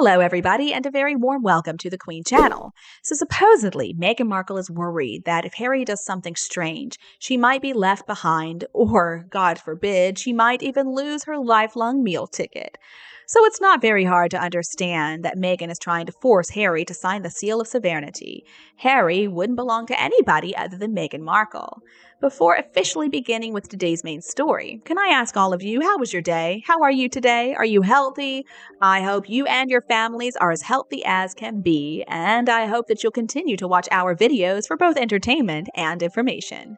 Hello, everybody, and a very warm welcome to the Queen channel. So supposedly, Meghan Markle is worried that if Harry does something strange, she might be left behind, or, God forbid, she might even lose her lifelong meal ticket. So it's not very hard to understand that Meghan is trying to force Harry to sign the seal of sovereignty. Harry wouldn't belong to anybody other than Meghan Markle. Before officially beginning with today's main story, can I ask all of you, how was your day? How are you today? Are you healthy? I hope you and your families are as healthy as can be, and I hope that you'll continue to watch our videos for both entertainment and information.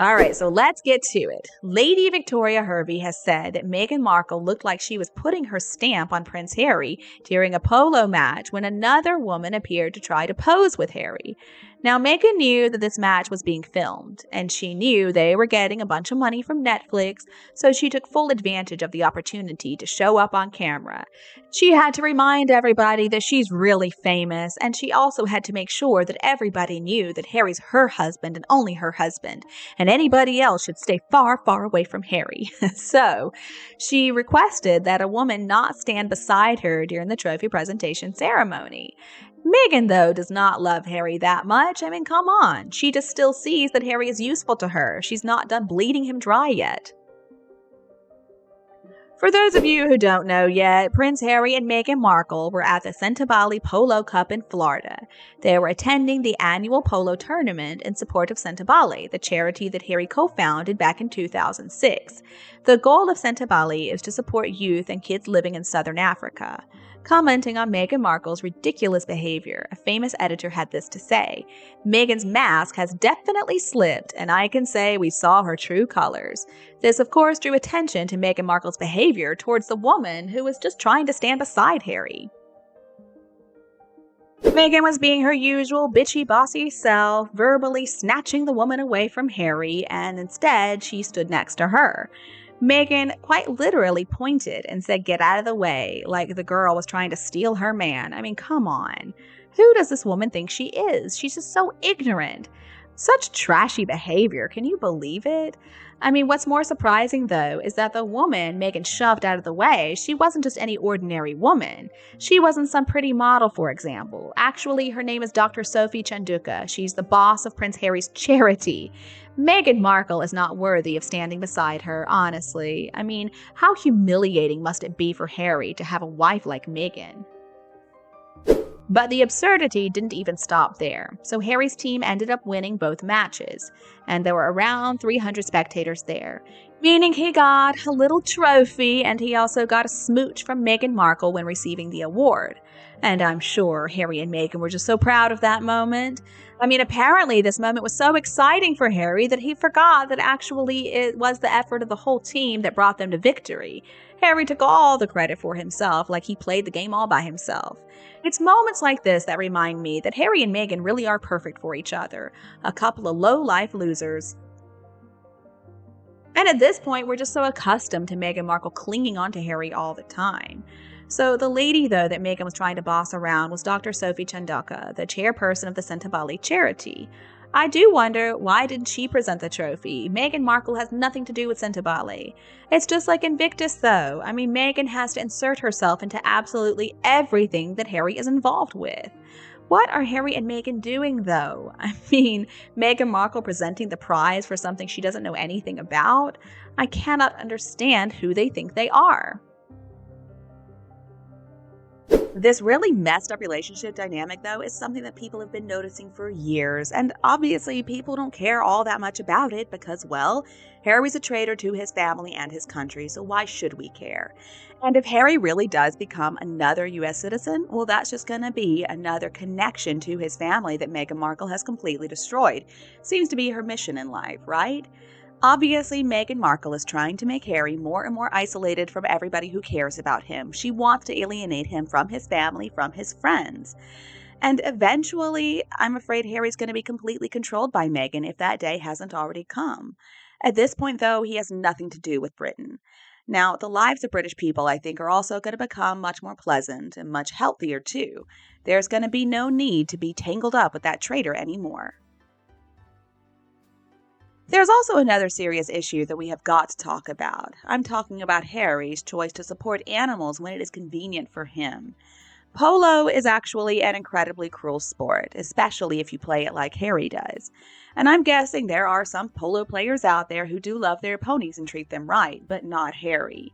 Alright, so let's get to it. Lady Victoria Hervey has said that Meghan Markle looked like she was putting her stamp on Prince Harry during a polo match when another woman appeared to try to pose with Harry. Now, Meghan knew that this match was being filmed, and she knew they were getting a bunch of money from Netflix, so she took full advantage of the opportunity to show up on camera. She had to remind everybody that she's really famous, and she also had to make sure that everybody knew that Harry's her husband and only her husband, and anybody else should stay far, far away from Harry. So, she requested that a woman not stand beside her during the trophy presentation ceremony. Meghan, though, does not love Harry that much. I mean, come on. She just still sees that Harry is useful to her. She's not done bleeding him dry yet. For those of you who don't know yet, Prince Harry and Meghan Markle were at the Centabali Polo Cup in Florida. They were attending the annual polo tournament in support of Centabali, the charity that Harry co-founded back in 2006. The goal of Centabali is to support youth and kids living in southern Africa. Commenting on Meghan Markle's ridiculous behavior, a famous editor had this to say: "Meghan's mask has definitely slipped, and I can say we saw her true colors." This, of course, drew attention to Meghan Markle's behavior towards the woman who was just trying to stand beside Harry. Meghan was being her usual bitchy, bossy self, verbally snatching the woman away from Harry, and instead she stood next to her. Meghan quite literally pointed and said, "Get out of the way," like the girl was trying to steal her man. I mean, come on. Who does this woman think she is? She's just so ignorant. Such trashy behavior. Can you believe it? I mean, what's more surprising, though, is that the woman Meghan shoved out of the way, she wasn't just any ordinary woman. She wasn't some pretty model, for example. Actually, her name is Dr. Sophie Chanduka. She's the boss of Prince Harry's charity. Meghan Markle is not worthy of standing beside her, honestly. I mean, how humiliating must it be for Harry to have a wife like Meghan? But the absurdity didn't even stop there, so Harry's team ended up winning both matches, and there were around 300 spectators there, meaning he got a little trophy, and he also got a smooch from Meghan Markle when receiving the award. And I'm sure Harry and Meghan were just so proud of that moment. I mean, apparently this moment was so exciting for Harry that he forgot that actually it was the effort of the whole team that brought them to victory. Harry took all the credit for himself, like he played the game all by himself. It's moments like this that remind me that Harry and Meghan really are perfect for each other, a couple of low-life losers. And at this point, we're just so accustomed to Meghan Markle clinging on to Harry all the time. So the lady, though, that Meghan was trying to boss around was Dr. Sophie Chanduka, the chairperson of the Centabali charity. I do wonder, why didn't she present the trophy? Meghan Markle has nothing to do with Centabali. It's just like Invictus, though. I mean, Meghan has to insert herself into absolutely everything that Harry is involved with. What are Harry and Meghan doing, though? I mean, Meghan Markle presenting the prize for something she doesn't know anything about? I cannot understand who they think they are. This really messed up relationship dynamic, though, is something that people have been noticing for years, and obviously people don't care all that much about it because, well, Harry's a traitor to his family and his country, so why should we care? And if Harry really does become another U.S. citizen, well, that's just going to be another connection to his family that Meghan Markle has completely destroyed. Seems to be her mission in life, right? Obviously, Meghan Markle is trying to make Harry more and more isolated from everybody who cares about him. She wants to alienate him from his family, from his friends. And eventually, I'm afraid Harry's going to be completely controlled by Meghan if that day hasn't already come. At this point, though, he has nothing to do with Britain. Now, the lives of British people, I think, are also going to become much more pleasant and much healthier, too. There's going to be no need to be tangled up with that traitor anymore. There's also another serious issue that we have got to talk about. I'm talking about Harry's choice to support animals when it is convenient for him. Polo is actually an incredibly cruel sport, especially if you play it like Harry does. And I'm guessing there are some polo players out there who do love their ponies and treat them right, but not Harry.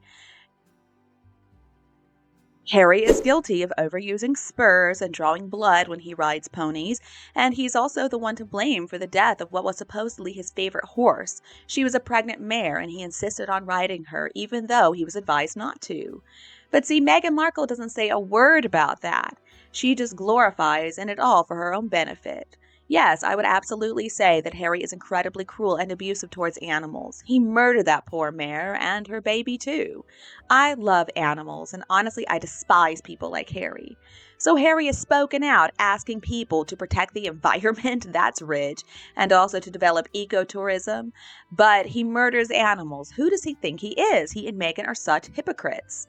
Harry is guilty of overusing spurs and drawing blood when he rides ponies, and he's also the one to blame for the death of what was supposedly his favorite horse. She was a pregnant mare, and he insisted on riding her, even though he was advised not to. But see, Meghan Markle doesn't say a word about that. She just glorifies in it all for her own benefit. Yes, I would absolutely say that Harry is incredibly cruel and abusive towards animals. He murdered that poor mare and her baby too. I love animals, and honestly, I despise people like Harry. So Harry has spoken out, asking people to protect the environment, that's rich, and also to develop ecotourism. But he murders animals. Who does he think he is? He and Meghan are such hypocrites.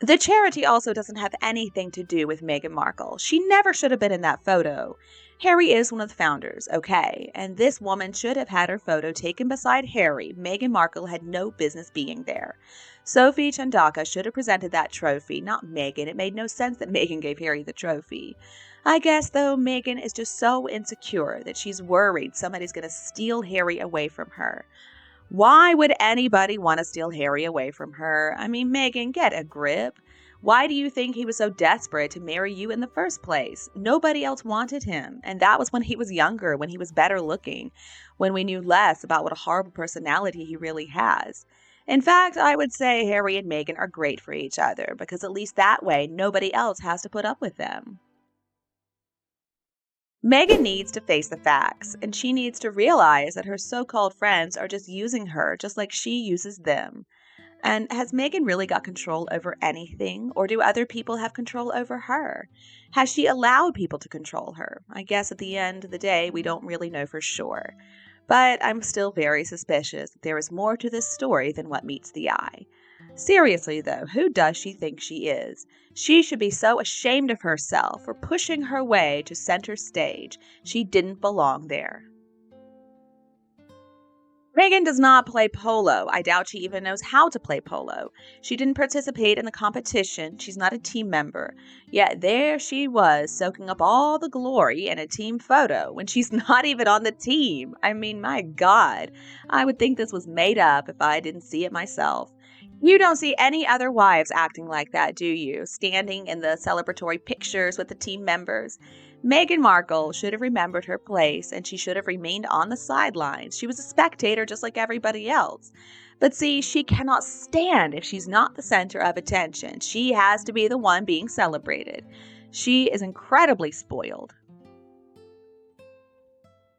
The charity also doesn't have anything to do with Meghan Markle. She never should have been in that photo. Harry is one of the founders, okay, and this woman should have had her photo taken beside Harry. Meghan Markle had no business being there. Sophie Chandaka should have presented that trophy, not Meghan. It made no sense that Meghan gave Harry the trophy. I guess, though, Meghan is just so insecure that she's worried somebody's going to steal Harry away from her. Why would anybody want to steal Harry away from her? I mean, Meghan, get a grip. Why do you think he was so desperate to marry you in the first place? Nobody else wanted him, and that was when he was younger, when he was better looking, when we knew less about what a horrible personality he really has. In fact, I would say Harry and Meghan are great for each other, because at least that way nobody else has to put up with them. Meghan needs to face the facts, and she needs to realize that her so-called friends are just using her just like she uses them. And has Meghan really got control over anything, or do other people have control over her? Has she allowed people to control her? I guess at the end of the day, we don't really know for sure. But I'm still very suspicious that there is more to this story than what meets the eye. Seriously, though, who does she think she is? She should be so ashamed of herself for pushing her way to center stage. She didn't belong there. Meghan does not play polo. I doubt she even knows how to play polo. She didn't participate in the competition. She's not a team member. Yet there she was, soaking up all the glory in a team photo when she's not even on the team. I mean, my God. I would think this was made up if I didn't see it myself. You don't see any other wives acting like that, do you? Standing in the celebratory pictures with the team members. Meghan Markle should have remembered her place, and she should have remained on the sidelines. She was a spectator just like everybody else. But see, she cannot stand if she's not the center of attention. She has to be the one being celebrated. She is incredibly spoiled.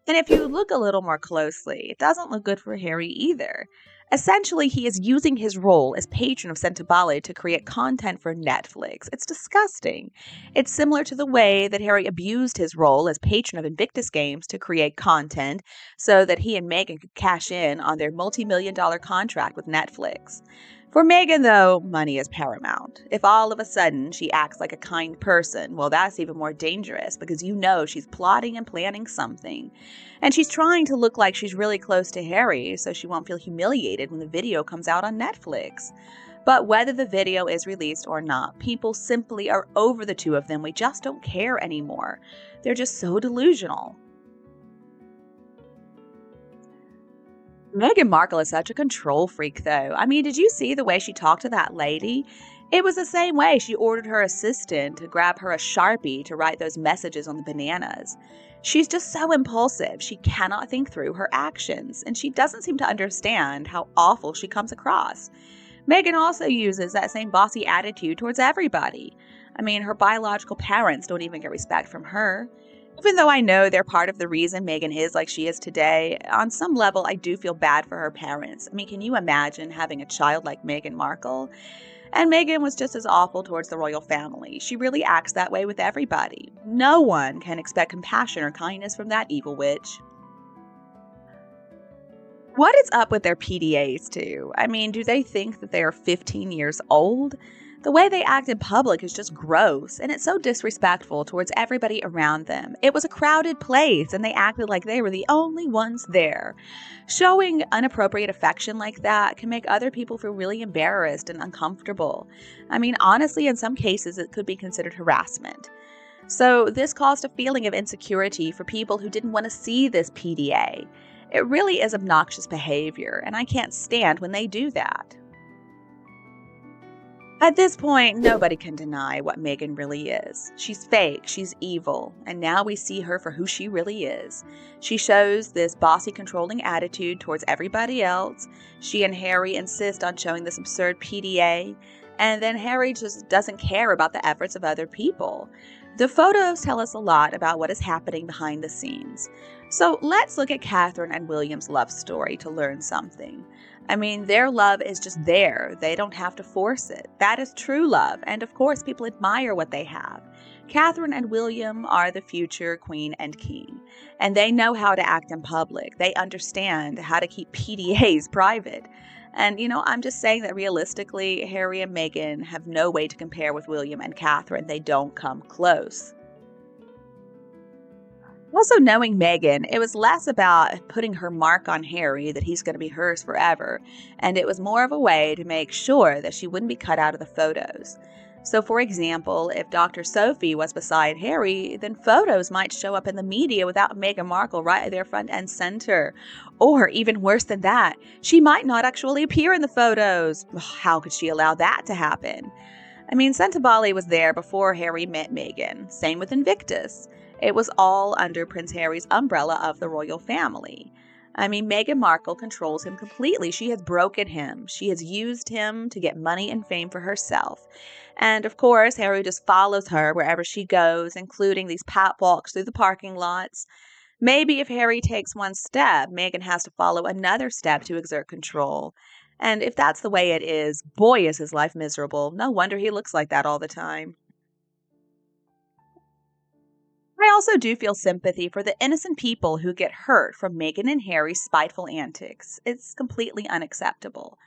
And if you look a little more closely, it doesn't look good for Harry either. Essentially, he is using his role as patron of Sentibale to create content for Netflix. It's disgusting. It's similar to the way that Harry abused his role as patron of Invictus Games to create content so that he and Meghan could cash in on their multi-million-dollar contract with Netflix. For Meghan, though, money is paramount. If all of a sudden she acts like a kind person, well, that's even more dangerous because you know she's plotting and planning something. And she's trying to look like she's really close to Harry so she won't feel humiliated when the video comes out on Netflix. But whether the video is released or not, people simply are over the two of them. We just don't care anymore. They're just so delusional. Meghan Markle is such a control freak, though. I mean, did you see the way she talked to that lady? It was the same way she ordered her assistant to grab her a Sharpie to write those messages on the bananas. She's just so impulsive. She cannot think through her actions, and she doesn't seem to understand how awful she comes across. Meghan also uses that same bossy attitude towards everybody. I mean, her biological parents don't even get respect from her. Even though I know they're part of the reason Meghan is like she is today, on some level I do feel bad for her parents. I mean, can you imagine having a child like Meghan Markle? And Meghan was just as awful towards the royal family. She really acts that way with everybody. No one can expect compassion or kindness from that evil witch. What is up with their PDAs too? I mean, do they think that they are 15 years old? The way they act in public is just gross, and it's so disrespectful towards everybody around them. It was a crowded place, and they acted like they were the only ones there. Showing inappropriate affection like that can make other people feel really embarrassed and uncomfortable. I mean, honestly, in some cases, it could be considered harassment. So, this caused a feeling of insecurity for people who didn't want to see this PDA. It really is obnoxious behavior, and I can't stand when they do that. At this point, nobody can deny what Meghan really is. She's fake, she's evil, and now we see her for who she really is. She shows this bossy, controlling attitude towards everybody else. She and Harry insist on showing this absurd PDA, and then Harry just doesn't care about the efforts of other people. The photos tell us a lot about what is happening behind the scenes. So let's look at Catherine and William's love story to learn something. I mean, their love is just there. They don't have to force it. That is true love. And of course, people admire what they have. Catherine and William are the future queen and king, and they know how to act in public. They understand how to keep PDAs private. And, I'm just saying that realistically, Harry and Meghan have no way to compare with William and Catherine. They don't come close. Also, knowing Meghan, it was less about putting her mark on Harry that he's going to be hers forever, and it was more of a way to make sure that she wouldn't be cut out of the photos. So, for example, if Dr. Sophie was beside Harry, then photos might show up in the media without Meghan Markle right there front and center. Or, even worse than that, she might not actually appear in the photos. How could she allow that to happen? I mean, Sentabali was there before Harry met Meghan. Same with Invictus. It was all under Prince Harry's umbrella of the royal family. I mean, Meghan Markle controls him completely. She has broken him. She has used him to get money and fame for herself. And of course, Harry just follows her wherever she goes, including these pat walks through the parking lots. Maybe if Harry takes one step, Meghan has to follow another step to exert control. And if that's the way it is, boy, is his life miserable. No wonder he looks like that all the time. I also do feel sympathy for the innocent people who get hurt from Meghan and Harry's spiteful antics. It's completely unacceptable.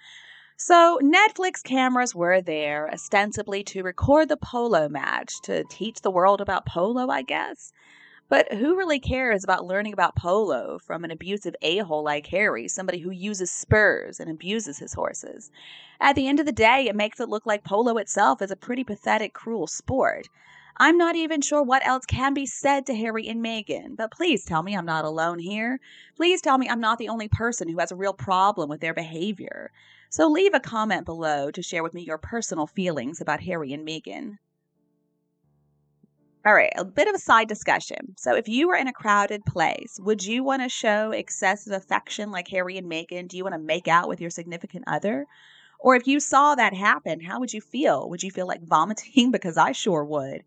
So, Netflix cameras were there, ostensibly to record the polo match, to teach the world about polo, I guess. But who really cares about learning about polo from an abusive a-hole like Harry, somebody who uses spurs and abuses his horses? At the end of the day, it makes it look like polo itself is a pretty pathetic, cruel sport. I'm not even sure what else can be said to Harry and Meghan, but please tell me I'm not alone here. Please tell me I'm not the only person who has a real problem with their behavior. So leave a comment below to share with me your personal feelings about Harry and Meghan. All right, a bit of a side discussion. So if you were in a crowded place, would you want to show excessive affection like Harry and Meghan? Do you want to make out with your significant other? Or if you saw that happen, how would you feel? Would you feel like vomiting? Because I sure would.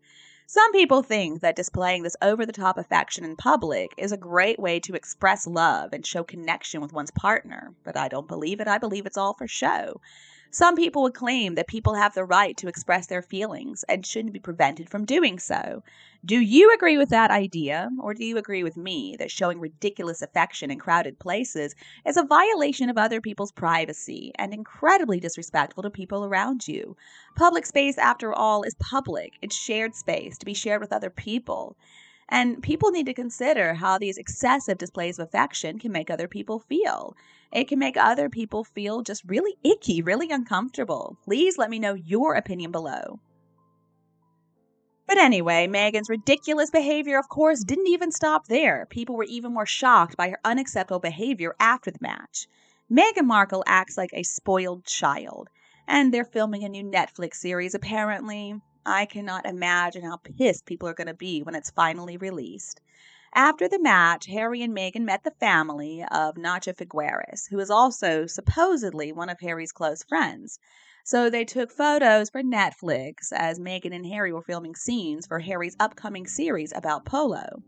Some people think that displaying this over-the-top affection in public is a great way to express love and show connection with one's partner, but I don't believe it. I believe it's all for show. Some people would claim that people have the right to express their feelings and shouldn't be prevented from doing so. Do you agree with that idea, or do you agree with me that showing ridiculous affection in crowded places is a violation of other people's privacy and incredibly disrespectful to people around you? Public space, after all, is public. It's shared space to be shared with other people. And people need to consider how these excessive displays of affection can make other people feel. It can make other people feel just really icky, really uncomfortable. Please let me know your opinion below. But anyway, Meghan's ridiculous behavior, of course, didn't even stop there. People were even more shocked by her unacceptable behavior after the match. Meghan Markle acts like a spoiled child, and they're filming a new Netflix series, apparently. I cannot imagine how pissed people are going to be when it's finally released. After the match, Harry and Meghan met the family of Nacha Figueres, who is also supposedly one of Harry's close friends. So they took photos for Netflix as Meghan and Harry were filming scenes for Harry's upcoming series about polo.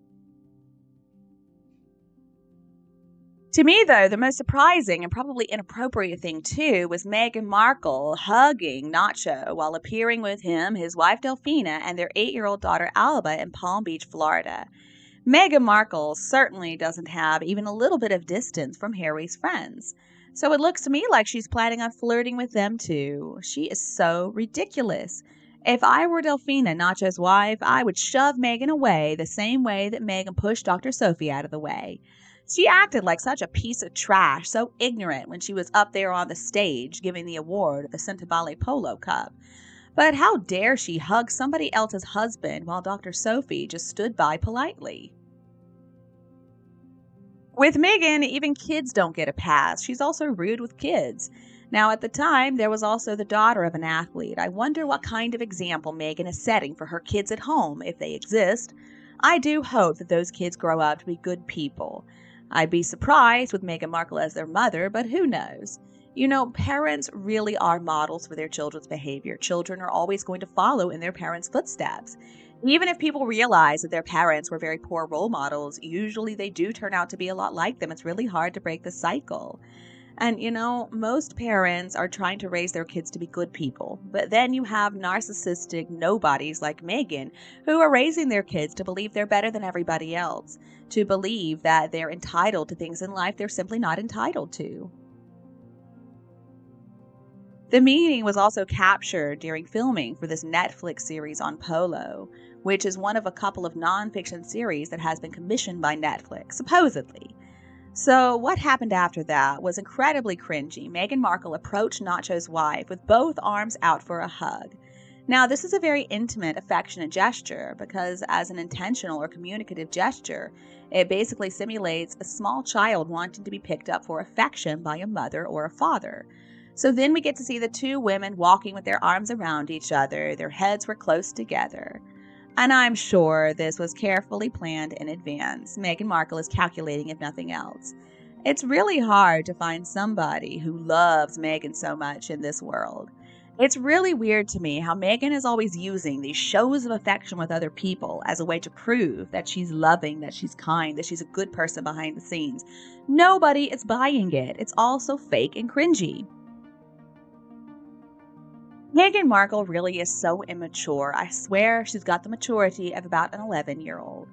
To me, though, the most surprising and probably inappropriate thing, too, was Meghan Markle hugging Nacho while appearing with him, his wife Delphina, and their 8-year-old daughter Alba in Palm Beach, Florida. Meghan Markle certainly doesn't have even a little bit of distance from Harry's friends. So it looks to me like she's planning on flirting with them too. She is so ridiculous. If I were Delphina, Nacho's wife, I would shove Meghan away the same way that Meghan pushed Dr. Sophie out of the way. She acted like such a piece of trash, so ignorant when she was up there on the stage giving the award at the FAKE Polo Cup. But how dare she hug somebody else's husband while Dr. Sophie just stood by politely? With Meghan, even kids don't get a pass. She's also rude with kids. Now, at the time, there was also the daughter of an athlete. I wonder what kind of example Meghan is setting for her kids at home, if they exist. I do hope that those kids grow up to be good people. I'd be surprised with Meghan Markle as their mother, but who knows? You know, parents really are models for their children's behavior. Children are always going to follow in their parents' footsteps. Even if people realize that their parents were very poor role models, usually they do turn out to be a lot like them. It's really hard to break the cycle. And most parents are trying to raise their kids to be good people. But then you have narcissistic nobodies like Meghan who are raising their kids to believe they're better than everybody else, to believe that they're entitled to things in life they're simply not entitled to. The meeting was also captured during filming for this Netflix series on Polo, which is one of a couple of nonfiction series that has been commissioned by Netflix, supposedly. So what happened after that was incredibly cringy. Meghan Markle approached Nacho's wife with both arms out for a hug. Now, this is a very intimate, affectionate gesture because as an intentional or communicative gesture, it basically simulates a small child wanting to be picked up for affection by a mother or a father. So then we get to see the two women walking with their arms around each other. Their heads were close together. And I'm sure this was carefully planned in advance. Meghan Markle is calculating, if nothing else. It's really hard to find somebody who loves Meghan so much in this world. It's really weird to me how Meghan is always using these shows of affection with other people as a way to prove that she's loving, that she's kind, that she's a good person behind the scenes. Nobody is buying it. It's all so fake and cringy. Meghan Markle really is so immature. I swear she's got the maturity of about an 11-year-old.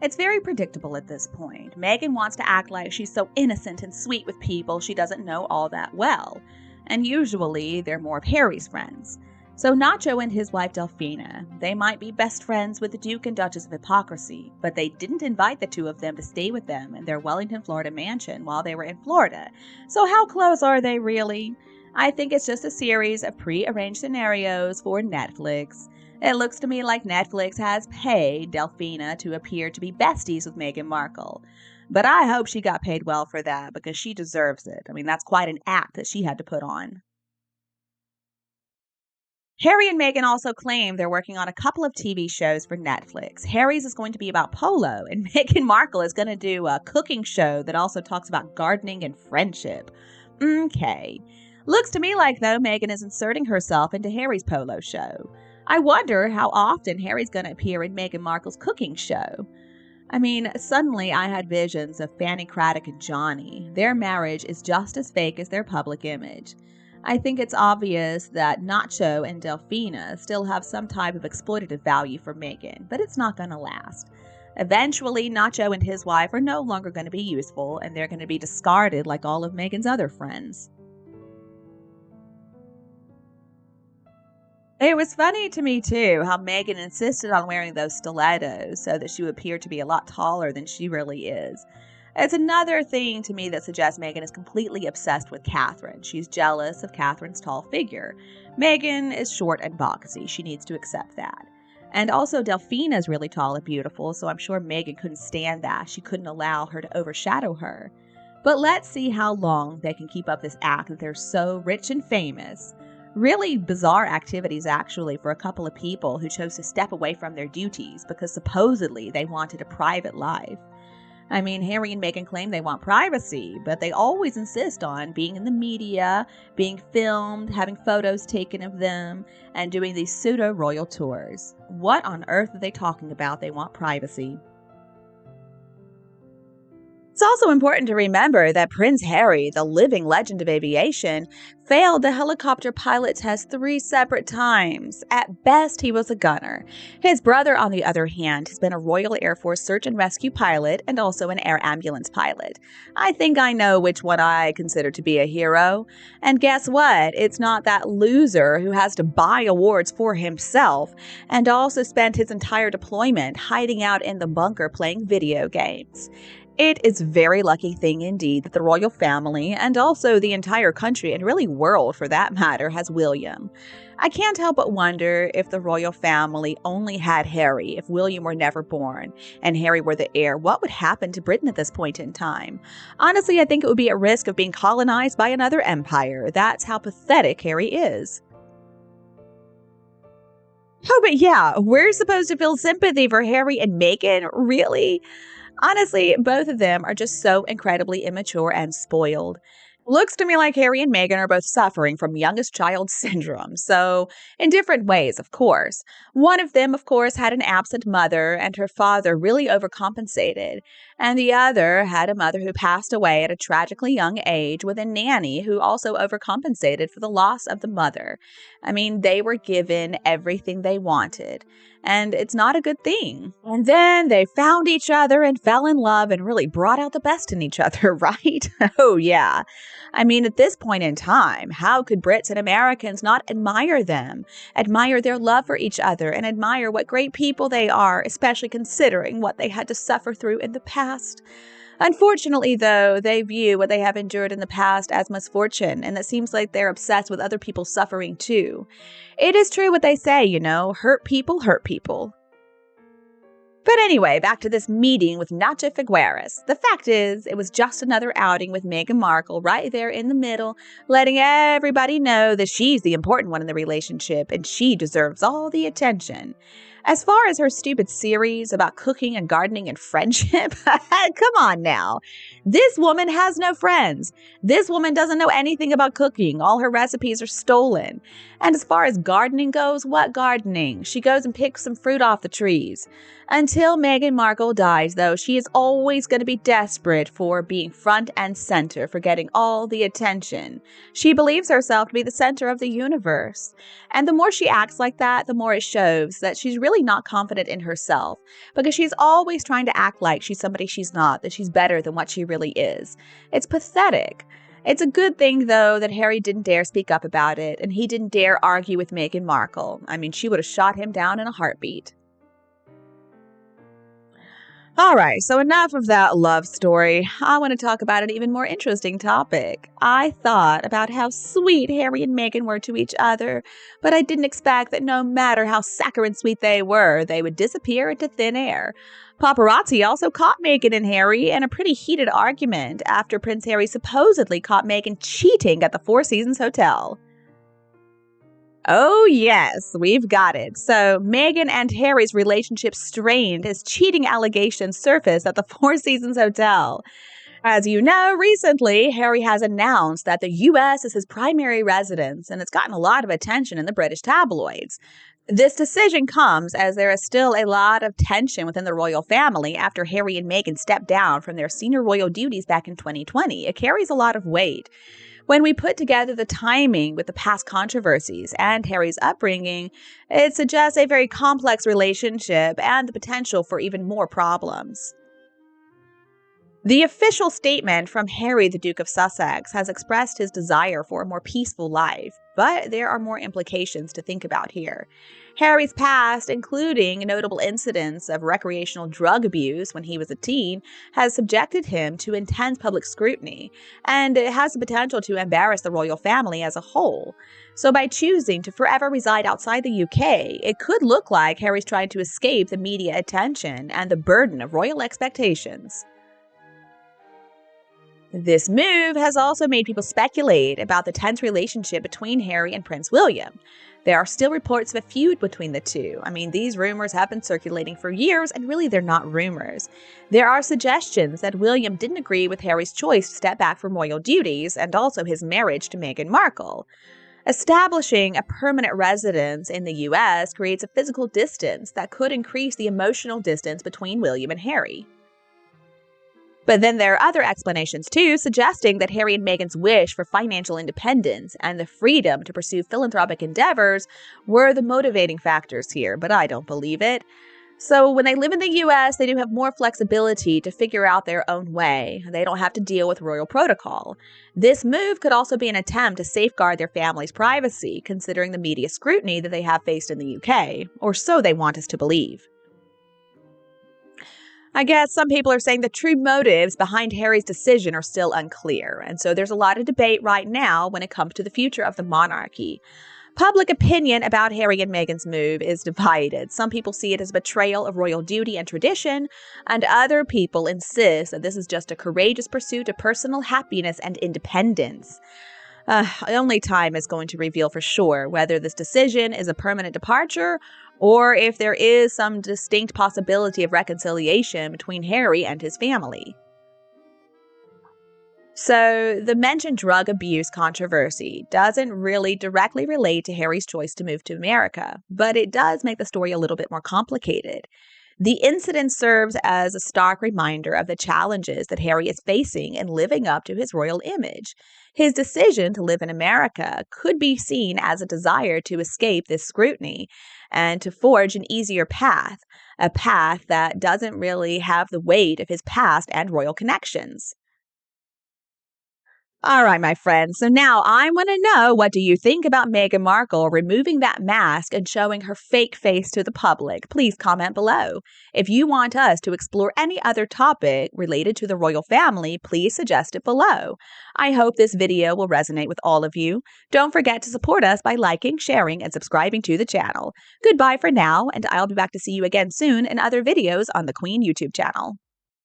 It's very predictable at this point. Meghan wants to act like she's so innocent and sweet with people she doesn't know all that well. And usually they're more of Harry's friends. So Nacho and his wife Delphina, they might be best friends with the Duke and Duchess of Hypocrisy, but they didn't invite the two of them to stay with them in their Wellington, Florida mansion while they were in Florida. So how close are they really? I think it's just a series of pre-arranged scenarios for Netflix. It looks to me like Netflix has paid Delphina to appear to be besties with Meghan Markle. But I hope she got paid well for that because she deserves it. I mean, that's quite an act that she had to put on. Harry and Meghan also claim they're working on a couple of TV shows for Netflix. Harry's is going to be about polo, and Meghan Markle is going to do a cooking show that also talks about gardening and friendship. Okay. Looks to me like, though, Meghan is inserting herself into Harry's polo show. I wonder how often Harry's going to appear in Meghan Markle's cooking show. I mean, suddenly I had visions of Fanny Craddock and Johnny. Their marriage is just as fake as their public image. I think it's obvious that Nacho and Delphina still have some type of exploitative value for Meghan, but it's not going to last. Eventually, Nacho and his wife are no longer going to be useful, and they're going to be discarded like all of Meghan's other friends. It was funny to me, too, how Meghan insisted on wearing those stilettos so that she would appear to be a lot taller than she really is. It's another thing to me that suggests Meghan is completely obsessed with Catherine. She's jealous of Catherine's tall figure. Meghan is short and boxy. She needs to accept that. And also, Delphina is really tall and beautiful, so I'm sure Meghan couldn't stand that. She couldn't allow her to overshadow her. But let's see how long they can keep up this act that they're so rich and famous. Really bizarre activities, actually, for a couple of people who chose to step away from their duties because supposedly they wanted a private life. I mean, Harry and Meghan claim they want privacy, but they always insist on being in the media, being filmed, having photos taken of them, and doing these pseudo-royal tours. What on earth are they talking about? They want privacy. It's also important to remember that Prince Harry, the living legend of aviation, failed the helicopter pilot test 3 separate times. At best, he was a gunner. His brother, on the other hand, has been a Royal Air Force search and rescue pilot and also an air ambulance pilot. I think I know which one I consider to be a hero. And guess what? It's not that loser who has to buy awards for himself and also spent his entire deployment hiding out in the bunker playing video games. It is a very lucky thing indeed that the royal family, and also the entire country, and really world for that matter, has William. I can't help but wonder if the royal family only had Harry, if William were never born, and Harry were the heir, what would happen to Britain at this point in time? Honestly, I think it would be at risk of being colonized by another empire. That's how pathetic Harry is. Oh, but yeah, we're supposed to feel sympathy for Harry and Meghan? Really? Honestly, both of them are just so incredibly immature and spoiled. Looks to me like Harry and Meghan are both suffering from youngest child syndrome. So, in different ways, of course. One of them, of course, had an absent mother, and her father really overcompensated. And the other had a mother who passed away at a tragically young age with a nanny who also overcompensated for the loss of the mother. I mean, they were given everything they wanted. And it's not a good thing. And then they found each other and fell in love and really brought out the best in each other, right? Oh, yeah. I mean, at this point in time, how could Brits and Americans not admire them, admire their love for each other, and admire what great people they are, especially considering what they had to suffer through in the past? Unfortunately, though, they view what they have endured in the past as misfortune, and it seems like they're obsessed with other people's suffering too. It is true what they say, hurt people hurt people. But anyway, back to this meeting with Nacho Figueres. The fact is, it was just another outing with Meghan Markle right there in the middle, letting everybody know that she's the important one in the relationship and she deserves all the attention. As far as her stupid series about cooking and gardening and friendship, come on now. This woman has no friends. This woman doesn't know anything about cooking. All her recipes are stolen. And as far as gardening goes, what gardening? She goes and picks some fruit off the trees. Until Meghan Markle dies, though, she is always going to be desperate for being front and center, for getting all the attention. She believes herself to be the center of the universe. And the more she acts like that, the more it shows that she's really not confident in herself, because she's always trying to act like she's somebody she's not, that she's better than what she really is. It's pathetic. It's a good thing, though, that Harry didn't dare speak up about it, and he didn't dare argue with Meghan Markle. I mean, she would have shot him down in a heartbeat. All right, so enough of that love story. I want to talk about an even more interesting topic. I thought about how sweet Harry and Meghan were to each other, but I didn't expect that no matter how saccharine sweet they were, they would disappear into thin air. Paparazzi also caught Meghan and Harry in a pretty heated argument after Prince Harry supposedly caught Meghan cheating at the Four Seasons Hotel. Oh, yes, we've got it. So Meghan and Harry's relationship strained as cheating allegations surfaced at the Four Seasons Hotel. As you know, recently, Harry has announced that the U.S. is his primary residence, and it's gotten a lot of attention in the British tabloids. This decision comes as there is still a lot of tension within the royal family after Harry and Meghan stepped down from their senior royal duties back in 2020. It carries a lot of weight. When we put together the timing with the past controversies and Harry's upbringing, it suggests a very complex relationship and the potential for even more problems. The official statement from Harry, the Duke of Sussex, has expressed his desire for a more peaceful life, but there are more implications to think about here. Harry's past, including notable incidents of recreational drug abuse when he was a teen, has subjected him to intense public scrutiny, and it has the potential to embarrass the royal family as a whole. So by choosing to forever reside outside the UK, it could look like Harry's trying to escape the media attention and the burden of royal expectations. This move has also made people speculate about the tense relationship between Harry and Prince William. There are still reports of a feud between the two. I mean, these rumors have been circulating for years, and really they're not rumors. There are suggestions that William didn't agree with Harry's choice to step back from royal duties and also his marriage to Meghan Markle. Establishing a permanent residence in the U.S. creates a physical distance that could increase the emotional distance between William and Harry. But then there are other explanations too, suggesting that Harry and Meghan's wish for financial independence and the freedom to pursue philanthropic endeavors were the motivating factors here, but I don't believe it. So when they live in the US, they do have more flexibility to figure out their own way. They don't have to deal with royal protocol. This move could also be an attempt to safeguard their family's privacy, considering the media scrutiny that they have faced in the UK, or so they want us to believe. I guess some people are saying the true motives behind Harry's decision are still unclear, and so there's a lot of debate right now when it comes to the future of the monarchy. Public opinion about Harry and Meghan's move is divided. Some people see it as a betrayal of royal duty and tradition, and other people insist that this is just a courageous pursuit of personal happiness and independence. Only time is going to reveal for sure whether this decision is a permanent departure or if there is some distinct possibility of reconciliation between Harry and his family. So, the mentioned drug abuse controversy doesn't really directly relate to Harry's choice to move to America, but it does make the story a little bit more complicated. The incident serves as a stark reminder of the challenges that Harry is facing in living up to his royal image. His decision to live in America could be seen as a desire to escape this scrutiny and to forge an easier path, a path that doesn't really have the weight of his past and royal connections. All right, my friends. So now I want to know, what do you think about Meghan Markle removing that mask and showing her fake face to the public? Please comment below. If you want us to explore any other topic related to the royal family, please suggest it below. I hope this video will resonate with all of you. Don't forget to support us by liking, sharing, and subscribing to the channel. Goodbye for now, and I'll be back to see you again soon in other videos on the Queen YouTube channel.